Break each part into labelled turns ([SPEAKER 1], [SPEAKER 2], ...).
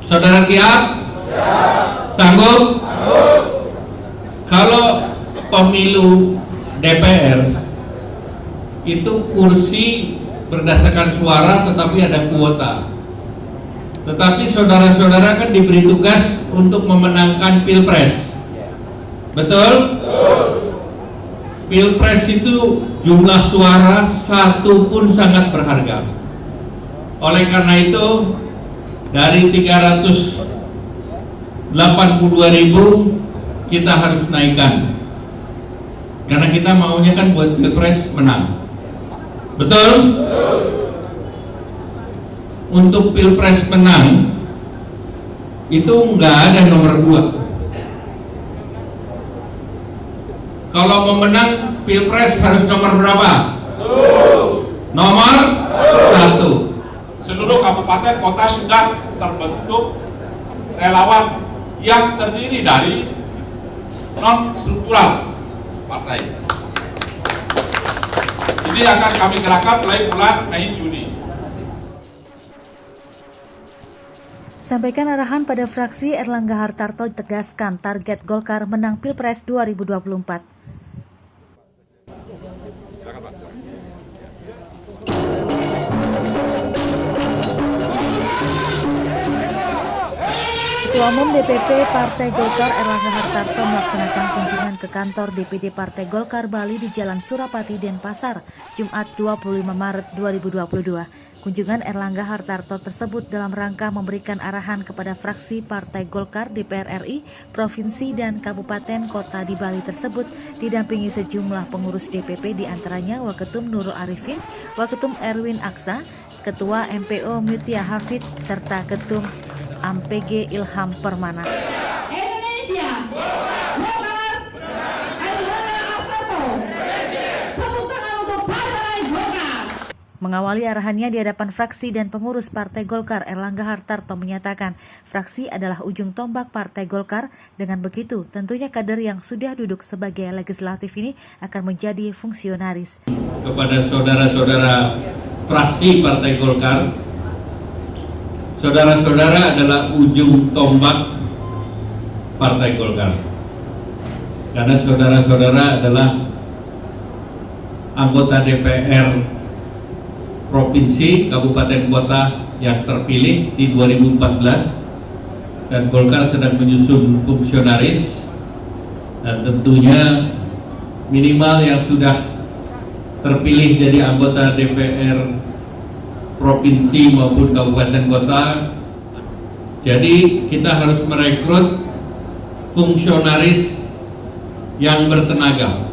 [SPEAKER 1] Saudara siap? Sanggup? Kalau pemilu DPR itu kursi berdasarkan suara tetapi ada kuota. Tetapi saudara-saudara kan diberi tugas untuk memenangkan Pilpres. Betul? Pilpres itu jumlah suara satu pun sangat berharga. Oleh karena itu dari 382.000 kita harus naikkan. Karena kita maunya kan buat Pilpres menang. Betul? Untuk Pilpres menang itu nggak ada nomor 2. Kalau mau menang Pilpres harus nomor berapa? Nomor 1.
[SPEAKER 2] Seluruh kabupaten kota sudah terbentuk relawan yang terdiri dari non struktural partai. Ini akan kami gerakkan mulai bulan Mei Juni.
[SPEAKER 3] Sampaikan arahan pada fraksi, Erlangga Hartarto tegaskan target Golkar menang Pilpres 2024. Ketua Umum DPP Partai Golkar Erlangga Hartarto melaksanakan kunjungan ke kantor DPD Partai Golkar Bali di Jalan Surapati, Denpasar, Jumat 25 Maret 2022. Kunjungan Erlangga Hartarto tersebut dalam rangka memberikan arahan kepada fraksi Partai Golkar DPR RI, Provinsi dan Kabupaten Kota di Bali tersebut didampingi sejumlah pengurus DPP diantaranya Waketum Nurul Arifin, Waketum Erwin Aksa, Ketua MPO Mutia Hafid, serta Ketum AMPG Ilham Permana.
[SPEAKER 4] Indonesia, Golkar, Erlangga Hartarto, tepuk tangan untuk Partai Golkar.
[SPEAKER 3] Mengawali arahannya di hadapan fraksi dan pengurus Partai Golkar, Erlangga Hartarto menyatakan fraksi adalah ujung tombak Partai Golkar. Dengan begitu, tentunya kader yang sudah duduk sebagai legislatif ini akan menjadi fungsionaris.
[SPEAKER 1] Kepada saudara-saudara fraksi Partai Golkar, saudara-saudara adalah ujung tombak Partai Golkar. Karena saudara-saudara adalah anggota DPR Provinsi, Kabupaten, Kota yang terpilih di 2014 dan Golkar sedang menyusun fungsionaris dan tentunya minimal yang sudah terpilih jadi anggota DPR Provinsi maupun Kabupaten Kota. Jadi kita harus merekrut fungsionaris yang bertenaga.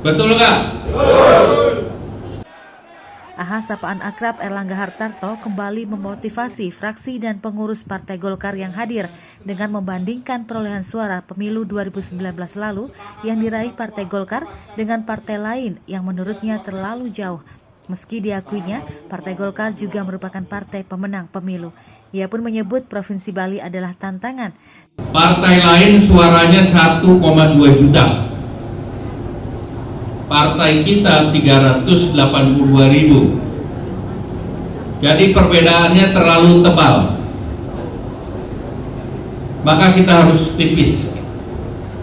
[SPEAKER 1] Betul nggak?
[SPEAKER 3] Aha sapaan akrab Erlangga Hartarto kembali memotivasi fraksi dan pengurus Partai Golkar yang hadir dengan membandingkan perolehan suara pemilu 2019 lalu yang diraih Partai Golkar dengan partai lain yang menurutnya terlalu jauh. Meski diakuinya, Partai Golkar juga merupakan partai pemenang pemilu. Ia pun menyebut Provinsi Bali adalah tantangan.
[SPEAKER 1] Partai lain suaranya 1,2 juta. Partai kita 382.000. Jadi perbedaannya terlalu tebal. Maka kita harus tipis.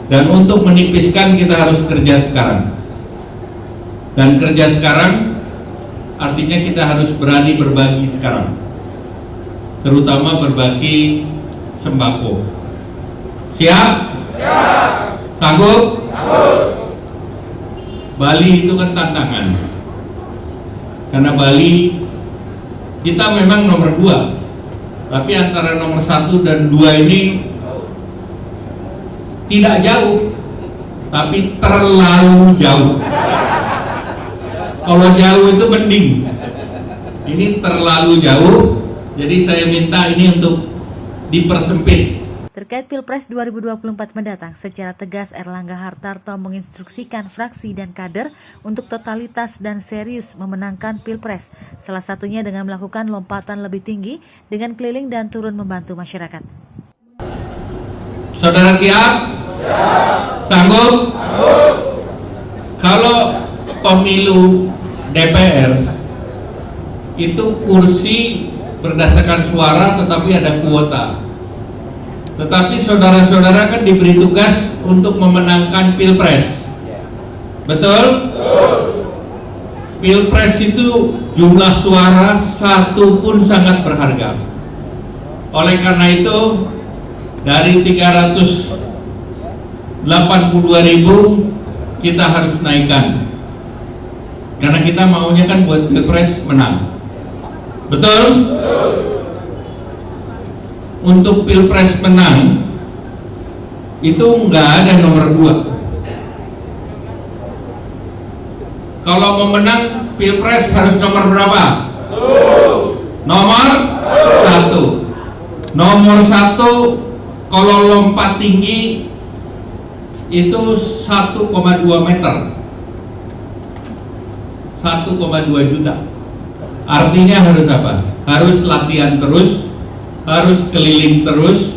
[SPEAKER 1] Dan untuk menipiskan kita harus kerja sekarang. Dan kerja sekarang artinya kita harus berani berbagi sekarang. Terutama berbagi sembako. Siap? Siap. Sanggup? Sanggup. Bali itu kan tantangan. Karena Bali kita memang nomor 2, tapi antara nomor 1 dan 2 ini tidak jauh, tapi terlalu jauh. Kalau jauh itu mending, ini terlalu jauh. Jadi saya minta ini untuk dipersempit.
[SPEAKER 3] Terkait Pilpres 2024 mendatang, secara tegas Erlangga Hartarto menginstruksikan fraksi dan kader untuk totalitas dan serius memenangkan Pilpres. Salah satunya dengan melakukan lompatan lebih tinggi dengan keliling dan turun membantu masyarakat.
[SPEAKER 1] Saudara siap? Sanggup? Kalau pemilu DPR itu kursi berdasarkan suara, tetapi ada kuota. Tetapi saudara-saudara kan diberi tugas untuk memenangkan Pilpres. Betul? Pilpres itu jumlah suara satu pun sangat berharga. Oleh karena itu, dari 382.000 kita harus naikkan. Karena kita maunya kan buat Pilpres menang. Betul? Untuk Pilpres menang itu nggak ada nomor 2. Kalau mau menang Pilpres harus nomor berapa? Nomor 1. Nomor 1 kalau lompat tinggi itu 1,2 meter, 1,2 juta. Artinya harus apa? Harus latihan terus, harus keliling terus,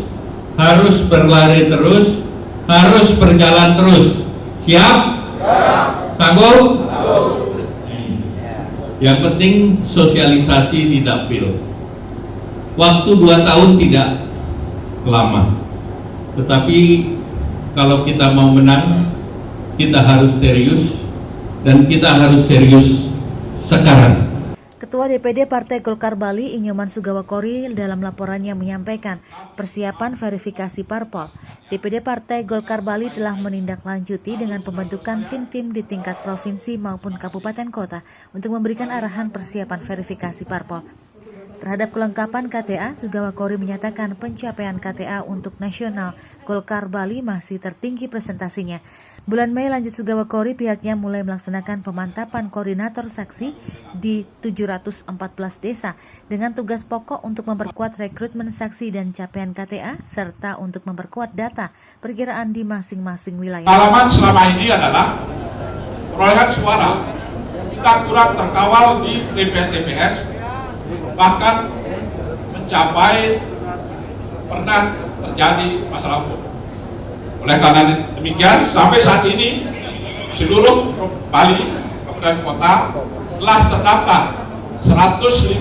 [SPEAKER 1] harus berlari terus, harus berjalan terus. Siap? Sanggup? Yang penting sosialisasi di dapil. Waktu 2 tahun tidak lama. Tetapi kalau kita mau menang, kita harus serius, dan kita harus serius sekarang.
[SPEAKER 3] Ketua DPD Partai Golkar Bali, Inyoman Sugawakori, dalam laporannya menyampaikan persiapan verifikasi parpol. DPD Partai Golkar Bali telah menindaklanjuti dengan pembentukan tim-tim di tingkat provinsi maupun kabupaten kota untuk memberikan arahan persiapan verifikasi parpol. Terhadap kelengkapan KTA, Sugawakori menyatakan pencapaian KTA untuk nasional Golkar Bali masih tertinggi presentasinya. Bulan Mei, lanjut Sugawakori, pihaknya mulai melaksanakan pemantapan koordinator saksi di 714 desa dengan tugas pokok untuk memperkuat rekrutmen saksi dan capaian KTA serta untuk memperkuat data perkiraan di masing-masing wilayah.
[SPEAKER 2] Pengalaman selama ini adalah perolehan suara kita kurang terkawal di TPS-TPS, bahkan mencapai pernah terjadi masalah hukum. Oleh karena demikian, sampai saat ini seluruh Bali, kabupaten kota telah terdaftar 150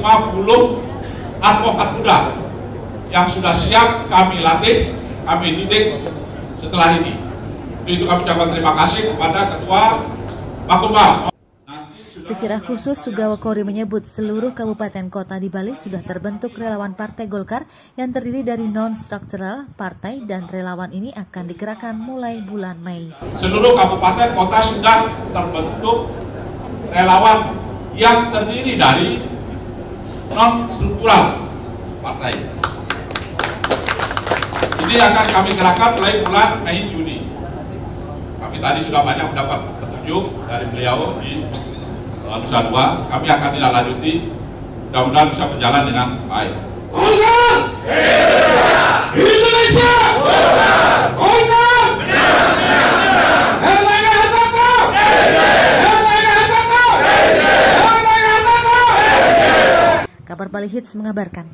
[SPEAKER 2] advokat muda yang sudah siap kami latih, kami didik setelah ini. Itu kami ucapkan terima kasih kepada Ketua Bakumba.
[SPEAKER 3] Secara khusus, Sugawakori menyebut seluruh kabupaten kota di Bali sudah terbentuk relawan Partai Golkar yang terdiri dari non-struktural partai, dan relawan ini akan digerakkan mulai bulan Mei.
[SPEAKER 2] Seluruh kabupaten kota sudah terbentuk relawan yang terdiri dari non-struktural partai. Ini akan kami gerakkan mulai bulan Mei Juni. Kami tadi sudah banyak mendapat petunjuk dari beliau di Nusa Dua, kami akan tindak-lanjuti, mudah-mudahan bisa berjalan dengan baik. Indonesia!
[SPEAKER 3] Kabar Bali Hits mengabarkan.